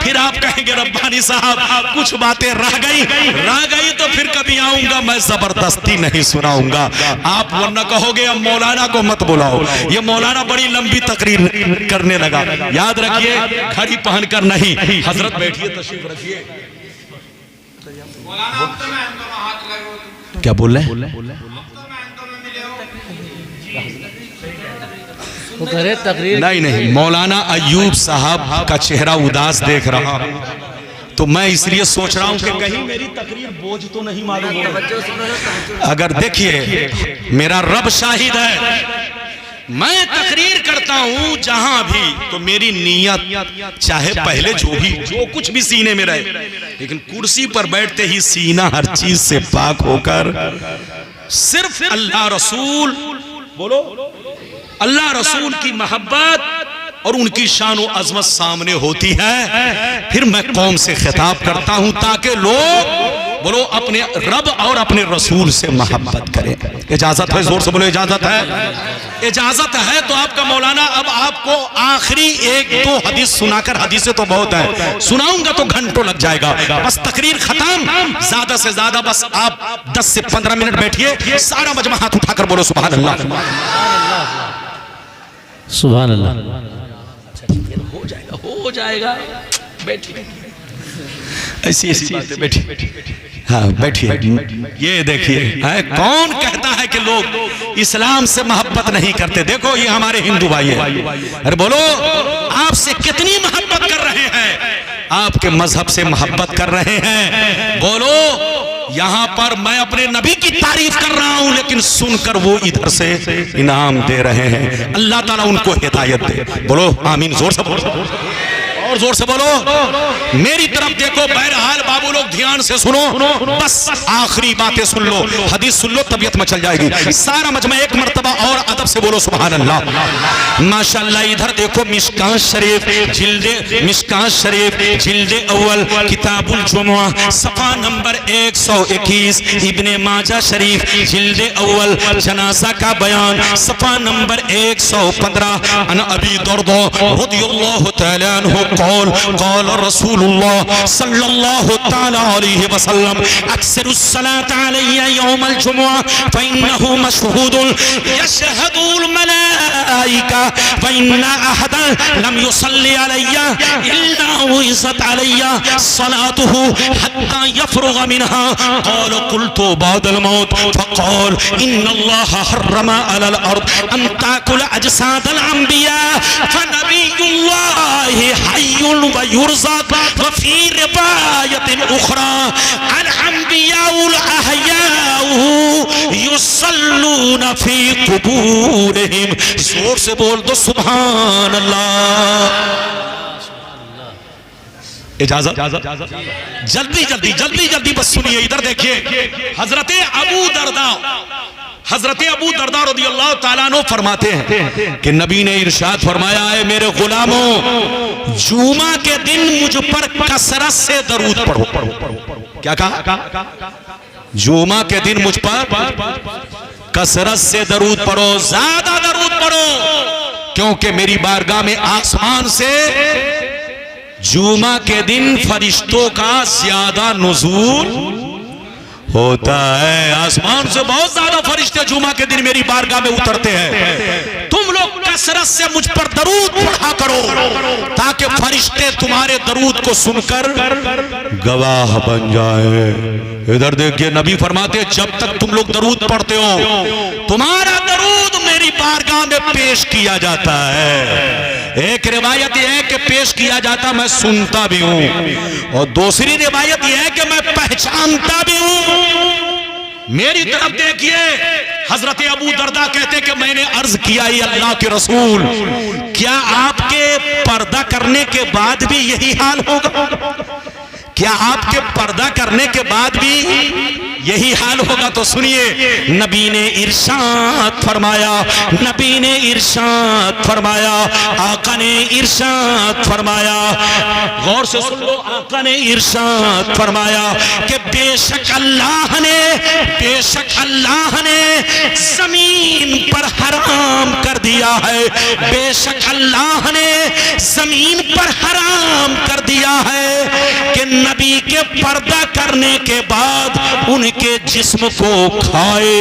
फिर आप कहेंगे रब्बानी साहब कुछ बातें रह गई तो फिर कभी आऊंगा, मैं जबरदस्ती नहीं सुनाऊंगा। आप वरना कहोगे अब मौलाना को मत बुलाओ, ये मौलाना बड़ी लंबी तकरीर करने लगा। याद रखिए घड़ी पहनकर नहीं। हजरत बैठिए, तशरीफ रखिए। क्या बोल रहे हैं? नहीं, मौलाना अय्यूब साहब का चेहरा उदास देख रहा हूं, तो मैं इसलिए सोच रहा हूं कि कहीं मेरी तकरीर बोझ तो नहीं मालूम होगा। अगर देखिए मेरा रब शाहिद है, मैं तकरीर करता हूं जहां भी तो मेरी नीयत चाहे पहले जो कुछ भी सीने में रहे, लेकिन कुर्सी पर बैठते ही सीना हर चीज से पाक होकर सिर्फ अल्लाह रसूल, बोलो अल्लाह रसूल की मोहब्बत और उनकी शान और अजमत सामने होती है। फिर मैं कौम से खिताब करता हूं ताकि लोग बोलो अपने रब और अपने रसूल से मोहब्बत करें। इजाजत है? जोर से बोलो इजाजत है। इजाजत है तो आपका मौलाना अब आपको आखिरी 1-2 हदीस सुनाकर, हदीसें तो बहुत है, सुनाऊंगा तो घंटों लग जाएगा। बस तकरीर खत्म, ज्यादा से ज्यादा बस आप 10 से 15 मिनट बैठिए। सारा मजमा हाथ उठाकर बोलो सुभान अल्लाह, सुभान अल्लाह। हो जाएगा बैठिए, ऐसी बातें बैठिए। हाँ बैठिए। ये देखिए कौन कहता है कि लोग इस्लाम से मोहब्बत नहीं करते? देखो ये हमारे हिंदू भाई हैं। अरे बोलो आपसे कितनी मोहब्बत कर रहे हैं, आपके मजहब से मोहब्बत कर रहे हैं। बोलो यहाँ पर मैं अपने नबी की तारीफ कर रहा हूँ, लेकिन सुनकर वो इधर से इनाम दे रहे हैं। अल्लाह ताला उनको हिदायत दे। बोलो आमीन। जोर से बोलो और जोर से बोलो। मेरी तरफ देखो। बहरहाल बाबू लोग ध्यान से सुनो, बस आखिरी बातें सुन लो, हदीस सुन लो, तबीयत में चल जाएगी। सारा मजमा एक मर्तबा और अदब से बोलो सुभान अल्लाह। माशाअल्लाह। इधर देखो मिशकात शरीफ जिल्दे अव्वल किताबुल जुमुआ सफा नंबर 121, इब्ने माजा शरीफ जिल्दे अव्वल जनाजा का बयान सफा नंबर 115, अन अबी दर्दा रदियल्लाहु तआला अन्हु क़ाल रसूलुल्लाह सल्लल्लाहु तआला अलैहि वसल्लम अक्सरुस सलात अलैया यौमल जुमुआ फइन्नहु मशहूदुन यशहदुल मलाइका वइन्ना अहदन लम युसल्ली अलैया इल्ला उइज़त अलैया सलातुहु हत्ता यफरुग मिनहा क़ाल क़ुल्तु बअदल मौत फ़क़ाल इन्नल्लाह हर्रमा अलल अर्द अन ताकुल अजसादल अंबिया फनबियुल्लाहि हय्युन व युरज़क़ व फ़ी रिवायतिन उख़रा अल अंबियाउल अहयाउ युसल्लूना फ़ी क़ुबूरिहिम। जोर से बोल दो सुभान अल्लाह। इजाजत? जल्दी बस सुनिए। इधर देखिए हजरत अबू दरदा रज़ियल्लाहु ताला अन्हु फरमाते हैं कि नबी ने इरशाद फरमाया है, मेरे गुलामों जुमा के दिन मुझ पर कसरत से दरूद पढ़ो। क्या कहा? जुमा के दिन मुझ पर कसरत से दरूद पढ़ो, ज्यादा दरूद पढ़ो, क्योंकि मेरी बारगाह में आसमान से जुमा के दिन फरिश्तों का ज्यादा नुज़ूल होता है। आसमान से बहुत ज्यादा फरिश्ते जुमा के दिन मेरी बारगाह में उतरते हैं। तुम लोग कसरत से मुझ पर दरूद पढ़ा करो ताकि फरिश्ते तुम्हारे दरूद को सुनकर गवाह बन जाए। इधर देखिए नबी फरमाते जब तक तुम लोग दरूद पढ़ते हो तुम्हारा दरूद मेरी बारगाह में पेश किया जाता है। एक रिवायत यह है कि पेश किया जाता मैं सुनता भी हूं, और दूसरी रिवायत यह है कि मैं पहचानता भी हूं। मेरी तरफ देखिए। हजरत अबू दरदा कहते कि मैंने अर्ज किया ये अल्लाह के रसूल, क्या आपके पर्दा करने के बाद भी यही हाल होगा? क्या आपके पर्दा करने के बाद भी यही हाल होगा? तो सुनिए नबी ने इरशाद फरमाया, आका ने इरशाद फरमाया, गौर से सुन लो। आका ने इरशाद फरमाया कि बेशक अल्लाह ने जमीन पर हराम कर दिया है, बेशक अल्लाह ने जमीन पर हराम कर दिया नबी के पर्दा करने के बाद उनके जिस्म को खाए,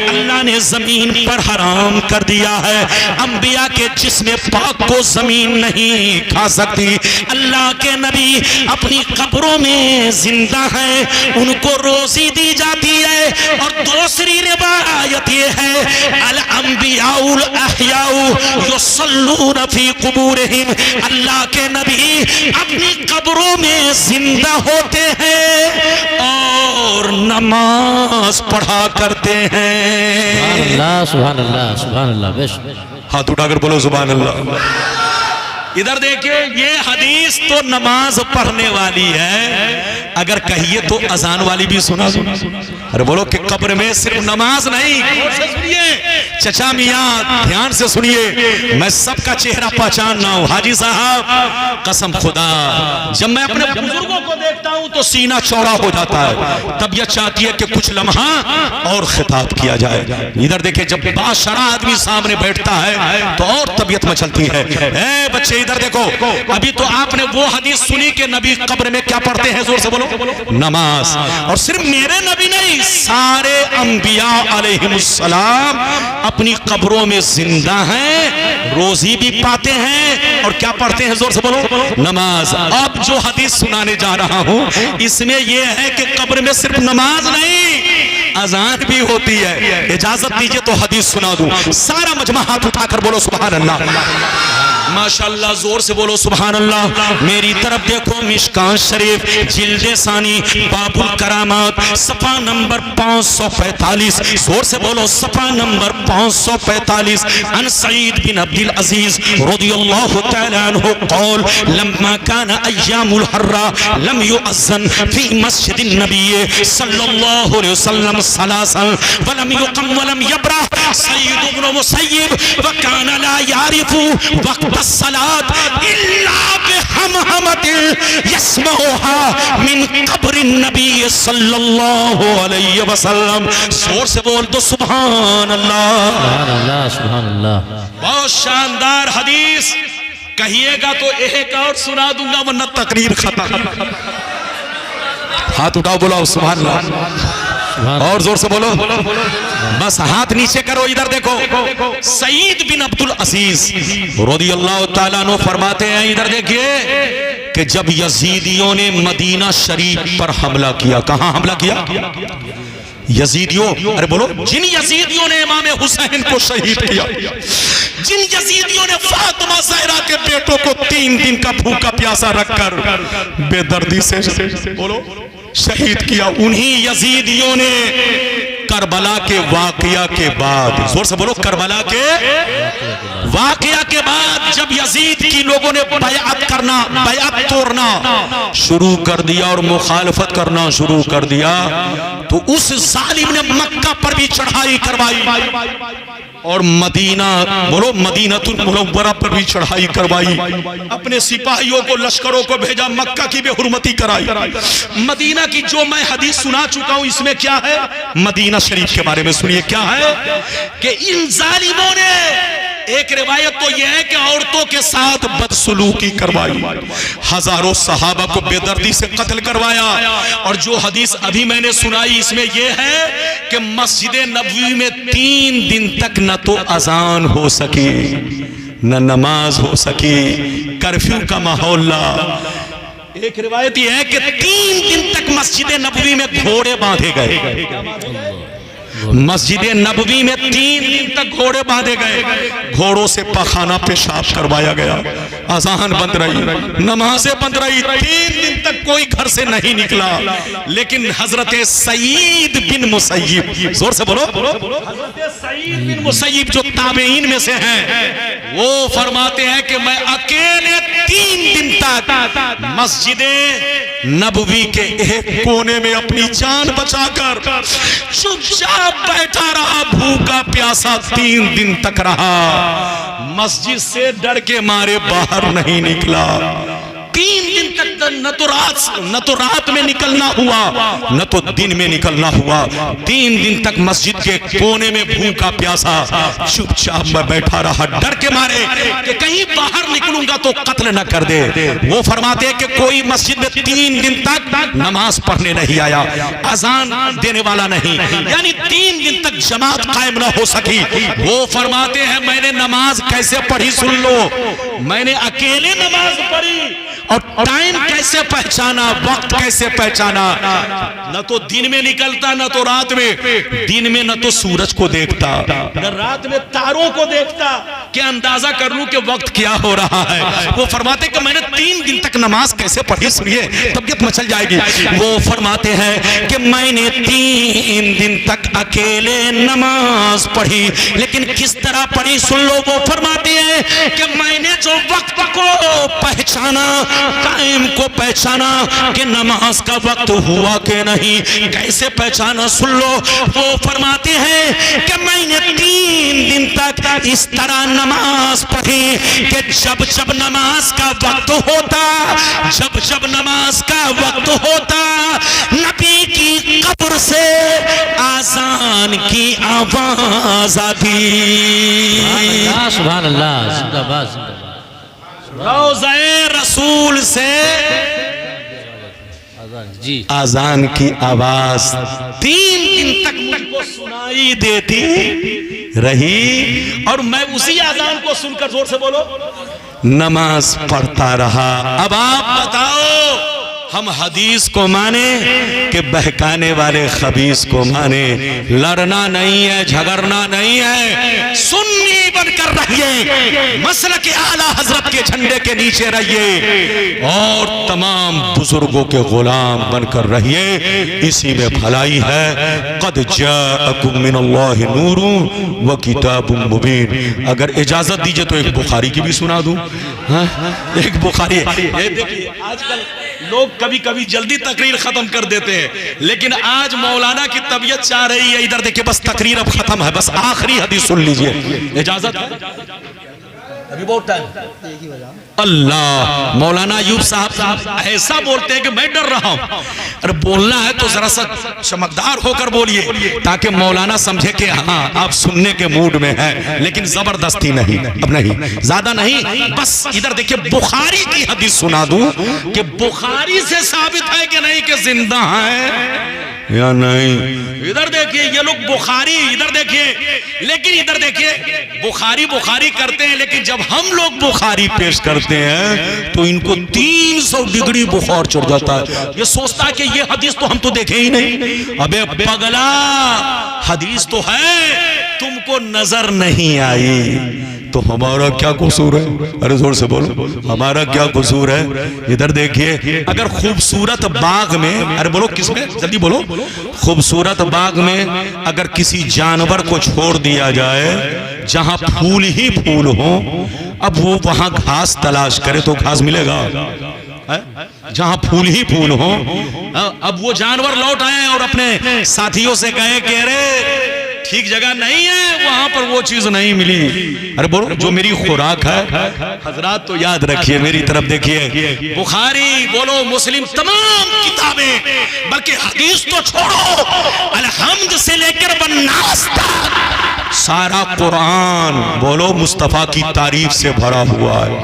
अल्लाह ने जमीन पर हराम कर दिया है। अंबिया के जिस्म पाक को जमीन नहीं खा सकती। अल्लाह के नबी अपनी कब्रों में जिंदा है, उनको रोजी दी जाती है। और दूसरी रिवायत ये है अल अंबियाउल अहयाउ युसल्लून फी कुबूरिहिम, अल्लाह के नबी अपनी कब्रों में जिंदा होते हैं और नमाज पढ़ा करते हैं। सुभान अल्लाह सुभान अल्लाह। हाथ उठाकर बोलो सुभान अल्लाह। इधर देखिए, ये हदीस तो नमाज पढ़ने वाली है, अगर कहिए तो अजान वाली भी सुना। अरे बोलो कि कब्र में सिर्फ नमाज नहीं। सुनिए चचा मियाँ, ध्यान से सुनिए, मैं सबका चेहरा पहचान रहा हूँ। हाजी साहब कसम खुदा, जब मैं अपने बुजुर्गों को देखता हूँ तो सीना चौड़ा हो जाता है। तबीयत चाहती है कि कुछ लम्हा और खिताब किया जाए। इधर देखिए, जब बाशरा आदमी सामने बैठता है तो और तबीयत मचलती है। ए बच्चे इधर देखो, अभी तो आपने वो हदीस सुनी कि नबी कब्र में क्या पढ़ते हैं, जोर से बोलो, नमाज। और सिर्फ मेरे नबी नहीं, सारे अंबिया अलैहिमुस्सलाम अपनी कब्रों में जिंदा हैं, रोजी भी पाते हैं और क्या पढ़ते हैं, जोर से बोलो, नमाज। अब जो हदीस सुनाने जा रहा हूं इसमें यह है कि कब्र में सिर्फ नमाज नहीं, अजान भी होती है। इजाजत दीजिए तो हदीस सुना दूं। सारा मजमा हाथ उठाकर बोलो सुभान अल्लाह। माशाअल्लाह, जोर से बोलो सुभान अल्लाह। मेरी तरफ देखो, मिशकात शरीफ जिल्दे सानी बाबुल करामात सफा नंबर 545, जोर से बोलो सफा नंबर 545। अन सईद बिन अब्दुल अजीज रदियल्लाहु तआला अन्हु क़ौल लम्मा कान अय्यामुल हर्रा लम युअज़्ज़न फी मस्जिदिन नबी सल्लल्लाहु अलैहि वसल्लम सलासन व लम युक़म व लम यब्रह सईद इब्न मुसय्यिब व कान ला यारिफु वक्त सलात इल्ला बिहमहमतिन यस्मऊहा मिन क़ब्रि नबी सल्लल्लाहु अलैहि वसल्लम। जोर से बोल दो सुभान अल्लाह सुभान अल्लाह सुभान अल्लाह। बहुत शानदार हदीस, कहिएगा तो एक और सुना दूंगा वरना तकरीर खत्म। हाथ उठाओ, बोलो सुभान अल्लाह, और जोर से बोलो। बस हाथ नीचे करो। इधर देखो, सईद बिन अब्दुल अजीज रदियल्लाहु ताला अन्हु फरमाते हैं, इधर देखिए, कि जब यजीदियों ने मदीना शरीफ पर हमला किया। कहां हमला किया? यजीदियों, अरे बोलो, जिन यजीदियों ने इमाम हुसैन को शहीद किया, जिन यजीदियों ने फातिमा ज़हरा के बेटों को 3 दिन का भूखा प्यासा रखकर बेदर्दी से बोलो शहीद किया, उन्हीं यजीदियों ने करबला के वाकया के बाद, जोर से बोलो, करबला के वाकया के बाद जब यजीद की लोगों ने बैअत करना, बैअत तोड़ना शुरू कर दिया और मुखालफत करना शुरू कर दिया, तो उस जालिम ने मक्का पर भी चढ़ाई करवाई और मदीना, बोलो, मदीनतुल मुनव्वरा पर भी चढ़ाई करवाई। अपने सिपाहियों को, लश्करों को भेजा, मक्का की बेहुरमती कराई। मदीना की जो मैं हदीस सुना चुका हूं, इसमें क्या है, मदीना शरीफ के बारे में सुनिए क्या है कि इन जालिमों ने, एक रिवायत तो यह है कि औरतों के साथ बदसलूकी करवाई, हजारों सहाबा को बेदर्दी से कत्ल करवाया। और जो हदीस अभी मैंने सुनाई इसमें यह है कि मस्जिद नबवी में 3 दिन तक न तो अजान हो सकी न नमाज हो सकी, कर्फ्यू का माहौल। एक रिवायत यह है कि 3 दिन तक मस्जिद नबवी में घोड़े बांधे गए। मस्जिद नबवी में 3 दिन तक घोड़े बांधे गए, घोड़ों से पखाना पेशाब करवाया गया, अजान बंद रही, नमाजें बंद रही, 3 दिन तक कोई घर से नहीं निकला। लेकिन हजरत सईद बिन मुसय्यिब, जोर से बोलो, हजरत सईद बिन मुसय्यिब जो ताबेईन में से हैं, वो फरमाते हैं कि मैं अकेले 3 दिन तक मस्जिद नबवी के एक कोने में अपनी जान बचाकर चुपचाप बैठा रहा, भूखा प्यासा 3 दिन तक रहा, मस्जिद से डर के मारे बाहर नहीं निकला। 3 दिन तक न तो रात में निकलना हुआ, न तो दिन में निकलना हुआ। 3 दिन तक मस्जिद के कोने में भूखा प्यासा चुपचाप मैं बैठा रहा, डर के मारे कि कहीं बाहर निकलूंगा तो कत्ल न कर दे। वो फरमाते हैं कि कोई मस्जिद में 3 दिन तक नमाज पढ़ने नहीं आया, अजान देने वाला नहीं, यानी 3 दिन तक जमात कायम न हो सकी। वो फरमाते हैं मैंने नमाज कैसे पढ़ी सुन लो, मैंने अकेले नमाज पढ़ी और टाइम कैसे पहचाना, वक्त कैसे पहचाना। न तो दिन में निकलता न तो रात में, दिन में न तो सूरज को देखता न रात में तारों को देखता कि अंदाजा कर लूं कि वक्त क्या हो रहा है। वो फरमाते कि मैंने 3 दिन तक नमाज कैसे पढ़ी, सुनिए तबीयत मचल जाएगी। वो फरमाते हैं कि मैंने 3 दिन तक अकेले नमाज पढ़ी, लेकिन किस तरह पढ़ी सुन लो। वो फरमाते हैं कि मैंने जो वक्त को पहचाना, टाइम को पहचाना कि नमाज का वक्त हुआ कि नहीं, कैसे पहचाना सुन लो। वो फरमाते हैं कि मैंने 3 दिन तक इस तरह नमाज पढ़ी कि जब जब नमाज का वक्त होता, जब जब नमाज का वक्त होता, नबी की कब्र से आजान की आवाज आती। सुभान अल्लाह, जिंदाबाद जिंदाबाद। रोज़े रसूल से जी आजान की आवाज 3 दिन तक मुझको सुनाई देती रही और मैं उसी आजान को सुनकर, जोर से बोलो, नमाज पढ़ता रहा। अब आप बताओ, हम हदीस को माने कि बहकाने वाले खबीस को माने? लड़ना नहीं है, झगड़ना नहीं है, सुन्नी बनकर रहिए, मसलक आला हजरत के झंडे के नीचे रहिए और तमाम बुजुर्गों के गुलाम बनकर रहिए, इसी में भलाई है। क़द जाअकुम मिनल्लाहि नूरुन व किताबुम मुबीन। अगर इजाजत दीजिए तो एक बुखारी की भी सुना दूं। हाँ? एक बुखारी, ये देखिए आजकल लोग कभी कभी जल्दी तकरीर खत्म कर देते हैं, लेकिन आज मौलाना की तबीयत चाह रही है, इधर देखिए बस तकरीर अब खत्म है, बस आखिरी हदीस सुन लीजिए, इजाजत अभी बहुत टाइम। अल्लाह, मौलाना अयूब साहब ऐसा बोलते हैं कि मैं डर रहा हूं। अरे बोलना है तो जरा सा चमकदार होकर बोलिए ताकि मौलाना समझे कि हाँ आप सुनने के मूड में हैं, लेकिन जबरदस्ती नहीं। अब नहीं, ज्यादा नहीं, बस इधर देखिए बुखारी की हदीस सुना दूं कि बुखारी से साबित है कि नहीं कि जिंदा है या नहीं। इधर देखिए ये लोग बुखारी, इधर देखिए, लेकिन इधर देखिए बुखारी बुखारी करते हैं, लेकिन जब हम लोग बुखारी पेश करते हैं तो इनको 300 डिग्री बुखार चढ़ जाता है। ये सोचता है कि ये हदीस तो हम तो देखे ही नहीं। अबे पगला, हदीस तो है, तुमको नजर नहीं आई तो हमारा क्या कसूर है? अरे जोर से बोलो, हमारा क्या कसूर है? इधर देखिए, अगर खूबसूरत बाग में, अरे बोलो किसमें, जल्दी बोलो, खूबसूरत बाग में अगर किसी जानवर को छोड़ दिया जाए जहां फूल ही फूल हो, अब वो वहां घास तलाश करे तो घास मिलेगा? जहां फूल ही फूल हो। अब वो जानवर लौट आए और अपने साथियों से कहे कि अरे ठीक जगह नहीं है, वहां पर वो चीज नहीं मिली। अरे बोलो जो मेरी खुराक है। हजरात तो याद रखिए, मेरी तरफ देखिए, बुखारी बोलो, मुस्लिम, तमाम किताबें, बल्कि हदीस तो छोड़ो, अलहम्द से लेकर वन्नास तक सारा कुरान बोलो मुस्तफा की तारीफ से भरा हुआ है।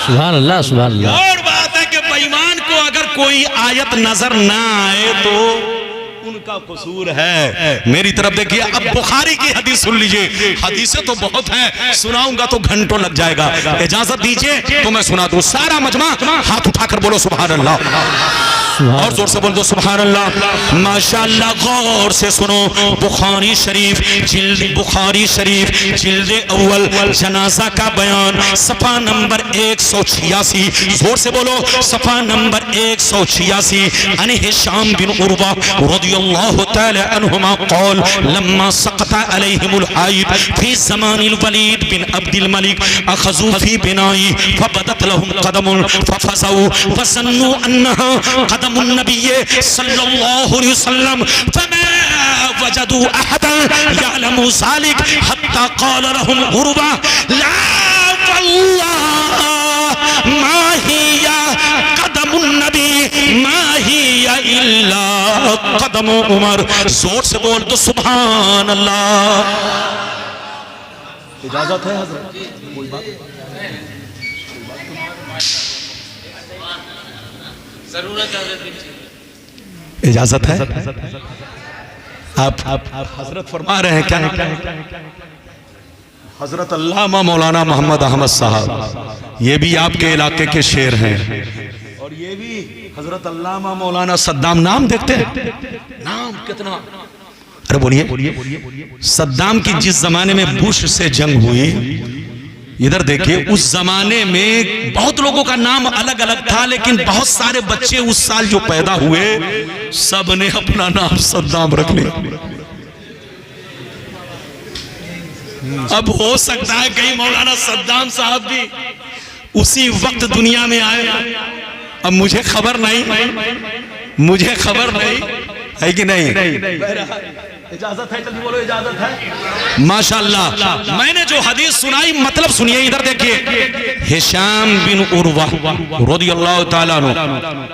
सुभान अल्लाह, सुभान अल्लाह। और बात है कि बेईमान को अगर कोई आयत नजर ना आए तो उनका कसूर है। मेरी तरफ देखिए, अब बुखारी की हदीस सुन लीजिए। हदीसें तो बहुत हैं, सुनाऊंगा तो घंटों लग जाएगा। इजाजत दीजिए तो मैं सुना दूं। सारा मजमा हाथ उठाकर बोलो सुभान अल्लाह, और जोर से बोल दो सुभान अल्लाह। माशाअल्लाह, गौर से सुनो। बुखारी शरीफ जिल्द अव्वल जनाजा का बयान, सफा नंबर 186। जोर से बोलो, सफा नंबर 186। अन हिशाम बिन उर्वा रदियल्लाहु तआला अन्हुमा क़ाल लम्मा सक़ता अलैहिमुल हाइद फी ज़मानिल वलीद बिन अब्दिल मलिक अख़ज़ू फी बिनाई फबदत लहुम क़दमुन फफ़ज़ऊ फ़ज़न्नु अन्नहा क़दमुन नबिय्य सल्लल्लाहु अलैहि वसल्लम फमा वजदू अहदन यअलमु ज़ालिक हत्ता क़ाल लहुम उर्वा ला वल्लाह मा हिया क़द कदम उमर, जोर से बोल तो सुभान अल्लाह। इजाजत है हजरत? कोई बात इजाजत है? आप हजरत फरमा रहे हैं क्या? हजरत अल्लामा मौलाना मोहम्मद अहमद साहब, ये भी आपके इलाके के शेर हैं, और ये भी हजरत अल्लामा मौलाना सद्दाम। नाम देखते हैं, नाम कितना, अरे बोलिए। सद्दाम की जिस जमाने में बुश से जंग हुई, इधर देखिए, उस जमाने में बहुत लोगों का नाम अलग अलग था, लेकिन बहुत सारे बच्चे उस साल जो पैदा हुए, सब ने अपना नाम सद्दाम रख लिया। अब हो सकता है कहीं मौलाना सद्दाम साहब भी उसी वक्त दुनिया में आए, अब मुझे खबर नहीं है कि नहीं। इजाजत है? जल्दी बोलो, इजाजत है? माशाअल्लाह। मैंने जो हदीस सुनाई, मतलब सुनिए, इधर देखिए। हिशाम बिन उर्वा रज़ियल्लाहु ताला अन्हु,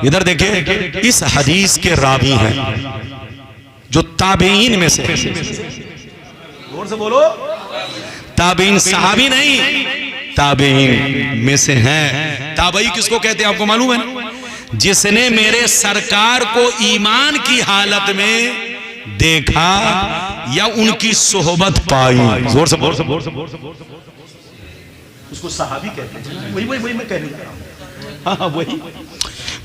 इधर देखिए, इस हदीस के रावी हैं जो ताबीन में से, जोर से बोलो, ताबीन, सहाबी नहीं, ताबीन में से हैं। ताबई किसको कहते हैं आपको मालूम है? जिसने मेरे सरकार को ईमान की हालत में देखा या उनकी सोहबत पाई। जोर से बोल, उसको सहाबी कहते हैं। वही मैं कहने जा रहा हूँ।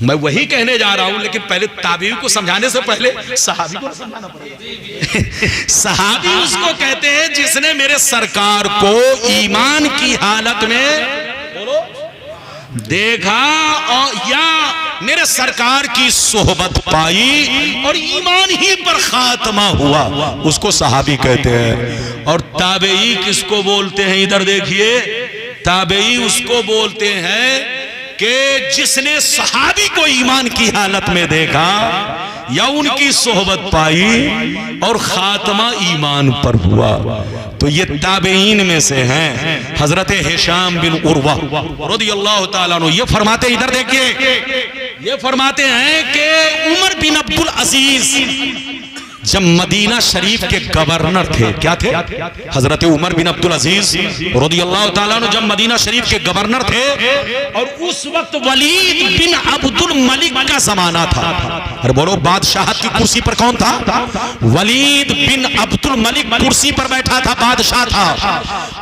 मैं वही कहने जा रहा हूं, लेकिन पहले ताबीन को समझाने से पहले सहाबी को समझाना पड़ेगा। सहाबी उसको कहते हैं जिसने मेरे सरकार को ईमान की हालत में देखा और या मेरे सरकार की सोहबत पाई और ईमान ही पर खात्मा हुआ, उसको सहाबी कहते हैं। और ताबई किसको बोलते हैं? इधर देखिए, ताबई उसको बोलते हैं कि जिसने सहाबी को ईमान की हालत में देखा या उनकी सोहबत पाई और खात्मा ईमान पर हुआ, तो ये ताबईन में से हैं। हजरत हिशाम बिन उर्वा रज़ियल्लाहु ताला अन्हु ये फरमाते, इधर देखिए, ये फरमाते हैं कि उमर बिन अब्दुल अजीज जब मदीना शरीफ के गवर्नर थे, क्या थे? हजरत उमर बिन अब्दुल अजीज रज़ियल्लाहु ताला अन्हु जब मदीना शरीफ के गवर्नर थे, और उस वक्त वलीद बिन अब्दुल मलिक का जमाना था। अरे बोलो, बादशाहत की कुर्सी पर कौन था? वलीद बिन अब्दुल मलिक कुर्सी पर बैठा था, बादशाह था।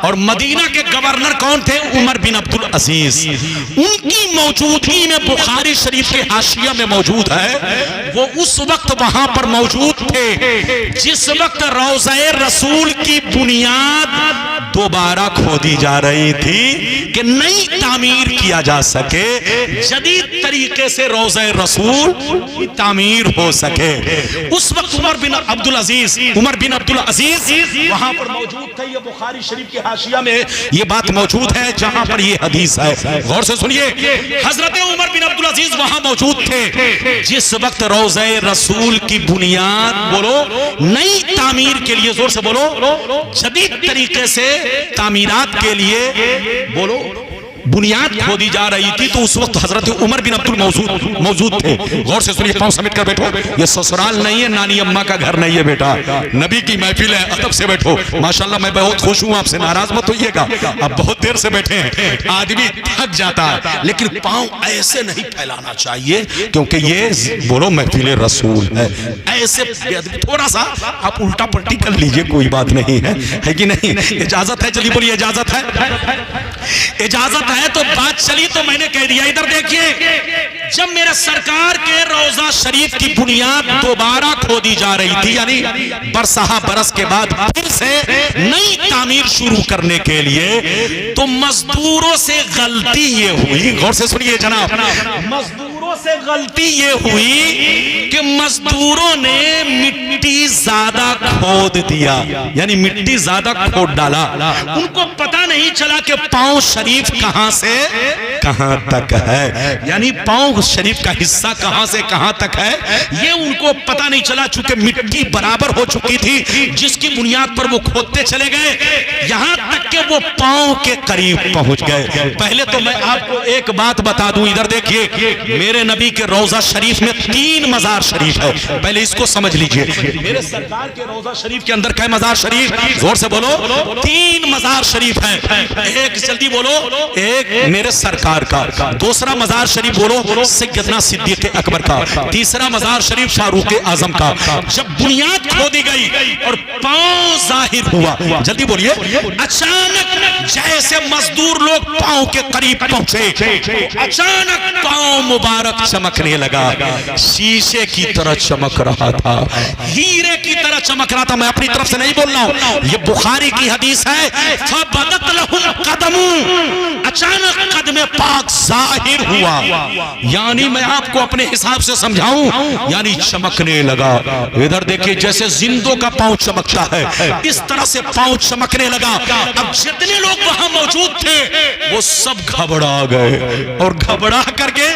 और मदीना के गवर्नर कौन थे? उमर बिन अब्दुल अजीज। उनकी मौजूदगी में बुखारी शरीफ के हाशिया में मौजूद है, वो उस वक्त वहां पर मौजूद थे जिस वक्त रोज़े रसूल की बुनियाद दोबारा खोदी जा रही थी कि नई तामीर किया जा सके, जदीद तरीके से रोज़े रसूल की तामीर हो सके। उस वक्त उमर बिन अब्दुल अजीज वहां पर मौजूद थे। ये बुखारी शरीफ के हाशिया में ये बात मौजूद है जहां पर ये हदीस है, गौर से सुनिए। हजरत उमर बिन अब्दुल अजीज वहां मौजूद थे जिस वक्त रोज़े रसूल की बुनियाद, बोलो, नई तामीर के लिए, जोर से बोलो, जदीद तरीके से तामीरात के लिए, बोलो, बुनियाद खोदी जा रही थी। तो उस वक्त हजरत उमर बिन अब्दुल मौजूद थे। गौर से सुनिए, पांव समेट कर बैठो, ये ससुराल नहीं है, नानी अम्मा का घर नहीं है बेटा, नबी की महफिल है, अदब से बैठो। माशाल्लाह, मैं बहुत खुश हूं, आपसे नाराज मत होइएगा, अब बहुत देर से बैठे हैं, आदमी थक जाता है, लेकिन पांव ऐसे नहीं फैलाना चाहिए, क्योंकि ये, बोलो, महफिल रसूल है। ऐसे थोड़ा सा आप उल्टा पलटी कर लीजिए, कोई बात नहीं है कि नहीं? इजाजत है? चलिए बोलिए, इजाजत है? इजाजत है तो बात चली, तो मैंने कह दिया। इधर देखिए, जब मेरे सरकार के रोजा शरीफ की बुनियाद दोबारा खोदी जा रही थी, यानी बरसहा बरस के बाद फिर से नई तामीर शुरू करने के लिए, तो मजदूरों से गलती ये हुई, गौर से सुनिए जनाब, मजदूरों से गलती ये हुई कि मजदूरों ने मिट्टी ज्यादा खोद दिया, यानी मिट्टी ज्यादा खोद डाला। उनको पता नहीं चला कि पांव शरीफ कहां से कहां तक है, यानी पांव शरीफ का हिस्सा कहां से कहां तक है, ये उनको पता नहीं चला। चूंकि मिट्टी बराबर हो चुकी थी, जिसकी बुनियाद पर वो खोदते चले गए, यहां तक कि वो पांव के करीब पहुंच गए। पहले तो मैं आपको एक बात बता दूं, इधर देखिए, मेरे नबी के रोजा शरीफ में 3 मजार शरीफ है। पहले इसको समझ लीजिए, मेरे सरकार के रोजा शरीफ के अंदर क्या मजार शरीफ? जोर से बोलो, 3 मजार शरीफ है। एक जल्दी बोलो, एक मेरे सरकार का, दूसरा मजार शरीफ बोलो सैयदना सिद्दीक अकबर का, तीसरा मजार शरीफ फारूक आजम का। जब बुनियाद खोदी गई और पांव जाहिर हुआ, जल्दी बोलिए, अचानक जैसे मजदूर लोग पांव के करीब पहुंचे, अचानक पांव मुबारक चमकने लगा, शीशे की तरह चमक रहा था, हीरे की तरह चमक रहा था। मैं अपनी तरफ से नहीं बोल रहा हूं, ये बुखारी की हदीस है। फबदत लहुम कदमू, अचानक कदमे पाक जाहिर हुआ, यानी मैं आपको अपने हिसाब से समझाऊं, यानी चमकने लगा। इधर देखिए, जैसे जिंदों का पांव चमकता है, इस तरह से पांव चमकने लगा। अब जितने लोग वहां मौजूद थे वो सब घबरा गए और घबरा करके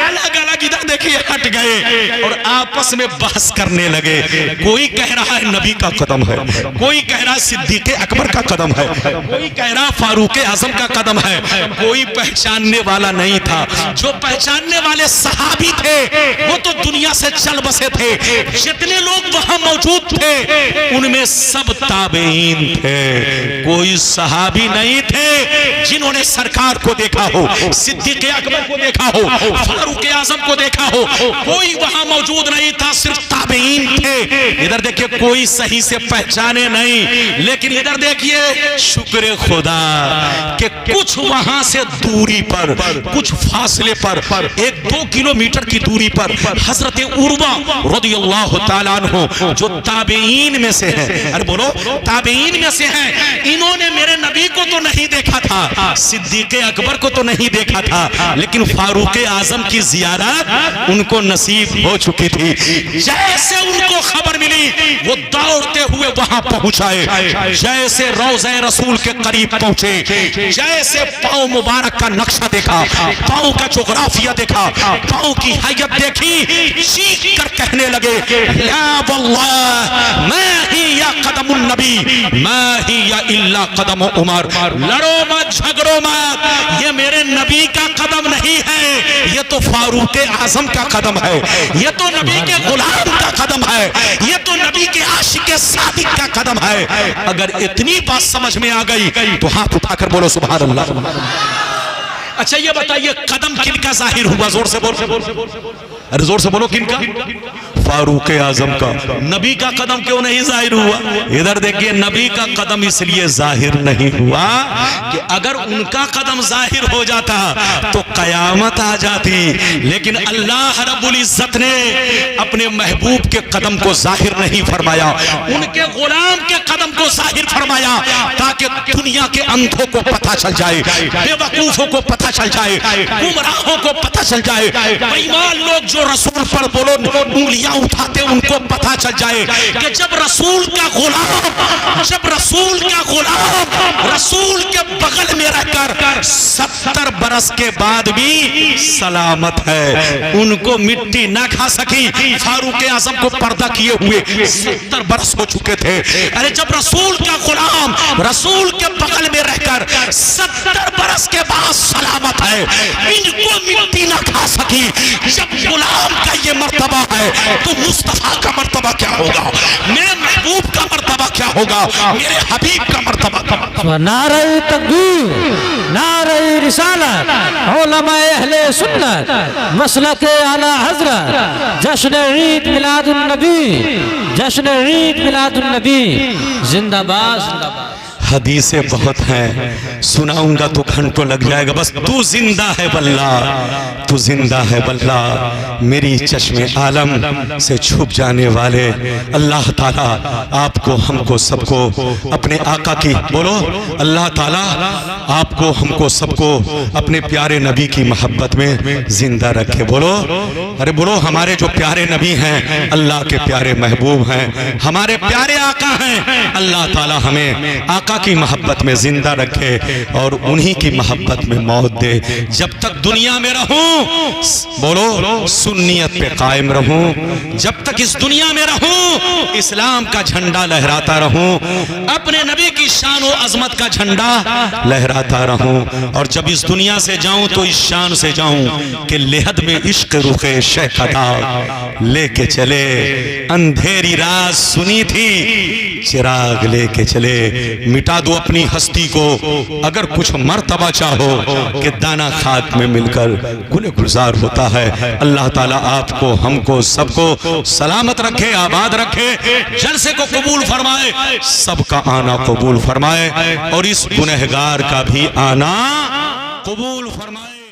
अलग अलग इधर देखिए हट गए और आपस में बहस करने लगे। कोई कह रहा है नबी का कदम है, कोई कह रहा है सिद्दीक अकबर का कदम है, कोई कह रहा फारूक आजम का कदम है। कोई पहचानने वाला नहीं था। जो पहचानने वाले सहाबी थे वो तो दुनिया से चल बसे थे। जितने लोग वहां मौजूद थे उनमें सब ताबेईन थे, कोई सहाबी नहीं थे जिन्होंने सरकार को देखा हो, सिद्दीक अकबर को देखा हो, फारूक आजम को देखा हो। कोई वहां मौजूद नहीं था, सिर्फ ताबेईन थे। इधर देखिए, कोई सही से पहचाने नहीं। लेकिन इधर देखिए, शुक्र खुदा कि कुछ वहां से दूरी पर, कुछ फासले पर, 1-2 किलोमीटर की दूरी पर हजरत उर्वा रदियल्लाहु ताला अन्हु, जो ताबेईन में से है, अरे बोलो ताबेईन में से है, इन्होंने मेरे नबी को तो नहीं देखा था, सिद्दीक अकबर को तो नहीं देखा था, लेकिन फारूक आजम की जियारत उनको नसीब हो चुकी थी। जैसे उनको खबर मिली वो दौड़ते हुए वहां पहुंचाए, जैसे रोज़े रसूल के करीब पहुंचे, जैसे पांव मुबारक का नक्शा देखा, पांव का जोग्राफिया देखा, पांव की हैयत देखी, चीख कर कहने लगे, या वल्लाह मैं ही या कदमुन नबी, मैं ही या इल्ला कदम उमर। लड़ो मत, झगड़ो मत, ये मेरे नबी का कदम नहीं है, ये तो फारूक आजम का कदम है, ये तो नबी के गुलाम का कदम है, ये तो नबी के आशिक सादिक का कदम है। अगर इतनी बात समझ में आ गई तो हाथ उठाकर बोलो सुभान अल्लाह। अच्छा ये बताइए, कदम किनका जाहिर हुआ? जोर से बोल, अरे जोर से बोलो, किनका? फारूक आजम का। नबी का कदम क्यों नहीं जाहिर हुआ? इधर देखिए, नबी का कदम इसलिए जाहिर नहीं हुआ कि अगर उनका कदम जाहिर हो जाता तो कयामत आ जाती। लेकिन अल्लाह रब्बुल इज्जत ने अपने महबूब के कदम को जाहिर नहीं फरमाया, उनके गुलाम के कदम को जाहिर फरमाया, ताकि दुनिया के अंधों को पता चल जाए, बेवकूफों को पता चल जाए, गुमराहों को पता चल जाए, बेईमान लोग जो रसूल पर बोलो उंगलियां उठाते उनको पता चल जाए कि जब रसूल का गुलाम, जब रसूल का गुलाम रसूल के बगल में रहकर 70 बरस के बाद भी सलामत है, उनको मिट्टी ना खा सकी। फारूक आजम को पर्दा किए हुए 70 बरस हो चुके थे। अरे जब रसूल का गुलाम रसूल के बगल में रहकर 70 बरस के बाद सलामत है, इनको मिट्टी ना खा सकी। जब गुलाम का ये मर्तबा है तो मुस्तफा का मर्तबा क्या होगा, मेरे महबूब का मर्तबा क्या होगा, मेरे हबीब का मर्तबा क्या? नारे तकबीर, नारे रिसालत, उलमाए अहले सुन्नत, मसलके आला हजरत, जश्न ईद मिलादुन नबी, जश्न ईद मिलादुन नबी, जिंदाबाद जिंदाबाद। हदीसें बहुत हैं, सुनाऊंगा तो घंटों लग जाएगा। बस तू जिंदा है बल्ला, तू जिंदा है बल्ला, मेरी चश्मे आलम से छुप जाने वाले अल्लाह ताला आपको हमको सबको अपने आका की, बोलो अल्लाह ताला आपको हमको सबको अपने प्यारे नबी की मोहब्बत में जिंदा रखे। बोलो, अरे बोलो, हमारे जो प्यारे नबी हैं अल्लाह के प्यारे महबूब हैं, हमारे प्यारे आका हैं। अल्लाह ताला हमें आका की मोहब्बत में जिंदा रखे और उन्हीं की मोहब्बत में मौत दे। जब तक दुनिया में रहूं, बोलो सुन्नियत पे कायम रहूं। जब तक इस दुनिया में रहूं, इस्लाम का झंडा लहराता रहूं, अपने नबी की शान और अजमत का झंडा लहराता रहूं। और जब इस दुनिया से जाऊं तो इस शान से जाऊं कि लेहद में इश्क रुखे शेखदा लेके चले, अंधेरी रात सुनी थी चिराग लेके चले। मिटा दो अपनी हस्ती को अगर कुछ मर्तबा चाहो कि दाना खाक में मिलकर गुल गुलजार होता है। अल्लाह ताला आपको, हमको, सबको सलामत रखे, आबाद रखे, जलसे को कबूल फरमाए, सबका आना कबूल फरमाए और इस गुनहगार का भी आना कबूल फरमाए।